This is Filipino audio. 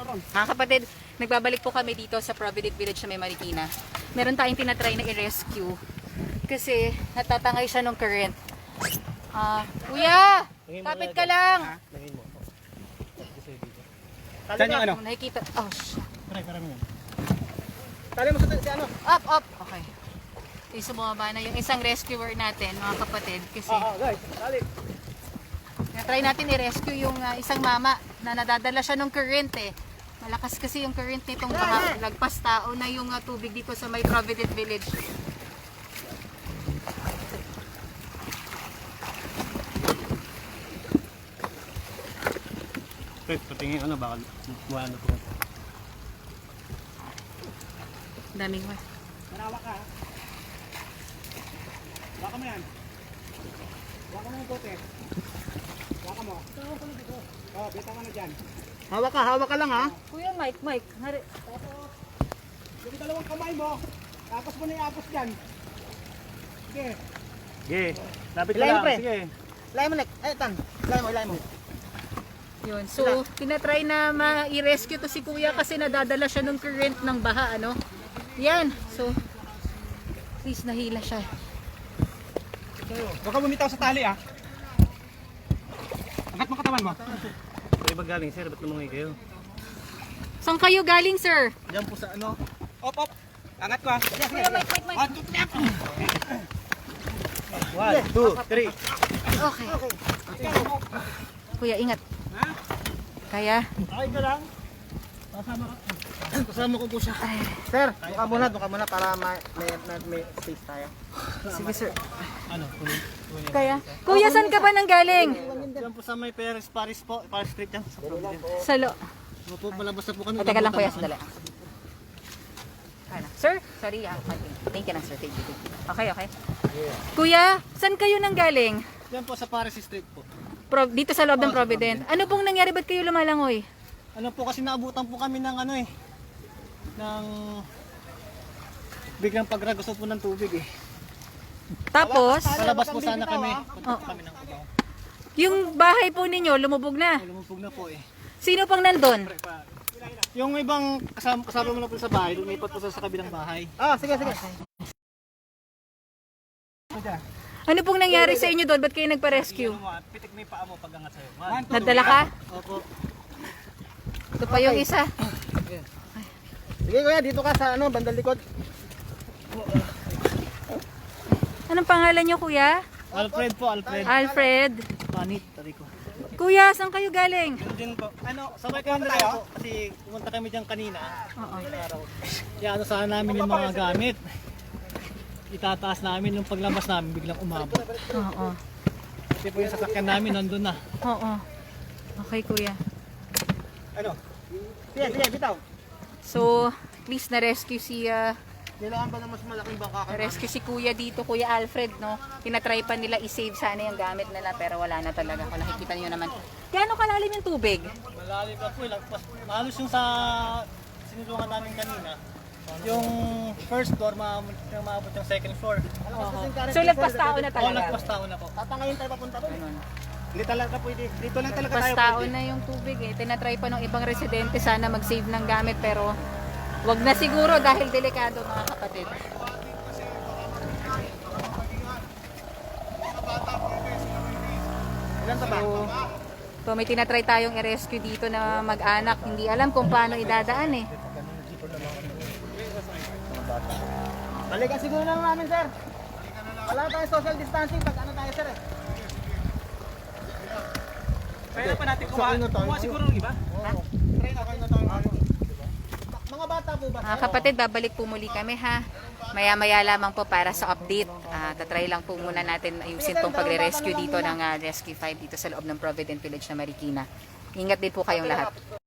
Mga kapatid, nagbabalik po kami dito sa Provident Village na may Marikina. Meron tayong tinatry na i-rescue kasi natatangay siya ng current. Kuya! Kapit ka lang! Saan yung ano? Nakikita. Oh, shit. Tali mo sa si ano? Up, up! Okay. So, bumaba na yung isang rescuer natin, mga kapatid. Kasi Guys, tali. try natin i-rescue yung isang mama na nadadala siya ng current eh. Malakas kasi yung current nitong baha. Lagpas tao na yung tubig dito sa may Provident Village. Patingin ano baka buwan na po. Daming wa. Manawa ka. Baka mo yan. Baka mo yung bote. Baka mo. Oh, bita ka na dyan. Hawak ka lang ha. Kuya Mike. Hari. Yung dalawang kamay mo, tapos mo na iapos dyan. Sige. Sige. Lapit ka lang. Sige. Lay mo, Nek. Ay, Tan. Lay mo. Yun. So, tinatry na ma-rescue to si Kuya kasi nadadala siya ng current ng baha, ano? Yan. So, at least nahila siya. Huwag ka bumitaw sa tali ah. Angat mo katawan mo. Saan ba galing sir? Ba't lumungi kayo? Saan kayo galing, sir? Diyan po sa ano? Op. Angat ko ah. Kuya Mike. 1, 2, 3. Okay. Kuya, ingat. Kaya? Okay ka lang. Kasama ko po siya. Sir, doon ka muna para may space tayo. Sige, sir. Ano? Kaya? Kuya, saan ka ba nang galing? Diyan po sa may Paris po. Paris Street yan. Sa Provident. Sa Opo, malabas na po kami. Teka lang, Kuya, sandali. Sir, sorry ah. Thank you lang, sir. Thank you. Okay. Kuya, saan kayo nang galing? Diyan po sa Paris Street po. Dito sa loob ng Provident. Ano pong nangyari? Ba't kayo lumalangoy? Ano po kasi naabutan po kami ng ano eh. Ng biglang pagragos po ng tubig eh. Tapos, Palabas po sana kami. Punta po kami ng Cubao. yung bahay po ninyo, lumubog na. Lumubog na po eh. Sino pang nandun? Yung ibang kasama mo na po sa bahay, lumipat po sa kabilang bahay. Sige. Ano pong nangyari sa inyo doon? Ba't kayo nagpa-rescue? Pitik mo yung paa mo pag angat sa'yo. Nadala ka? Opo. Ito pa yung isa. Sige kuya, dito ka sa bandang likod. Anong pangalan nyo, kuya? Alfred po, Alfred. Alfred. Panit, tari ko. Kuya, saan kayo galing? Din po. Ano, sabay kami na tayo po. Kasi pumunta kami dyan kanina. Oo. Kaya ano sana namin yung mga gamit. Itataas namin yung paglabas namin biglang umabot. Oo. Kasi po yung sasakyan namin nandun na. Oo. Okay, kuya. Ano? Sige, bitaw. So, please na-rescue Kailangan ba na mas malaking bangka ka? rescue si kuya dito, Kuya Alfred, no? Tinatry pa nila i-save sana yung gamit nila pero wala na talaga. Kung nakikita niyo naman. Gaano kalalim yung tubig? Malalim pa po, lagpas. Mahalos yung sa sinulungan namin kanina. Yung first floor, maabot yung second floor. So, lagpas tao na Oo, talaga. lagpas tao na po. Tatangayin tayo papunta doon. Hindi talaga pwede. Dito lang talaga Lagpas tayo tao pwede. na yung tubig eh. Tinatry pa ng ibang residente sana mag-save ng gamit pero wag na siguro dahil delikado, mga kapatid. Ilan pa ba? So, may tinatry tayong i-rescue dito na mag-anak. Hindi alam kung paano idadaan eh. Balikan siguro lang namin, sir. Wala tayong social distancing pag ano tayo, sir eh. Kaya pa natin kumuha siguro ng iba. Mga bata po ba? Mga kapatid, babalik po muli kami ha. Maya-maya lamang po para sa update. Tatry lang po muna natin ayusin tong pagre-rescue dito ng Rescue 5 dito sa loob ng Provident Village na Marikina. Ingat din po kayong lahat.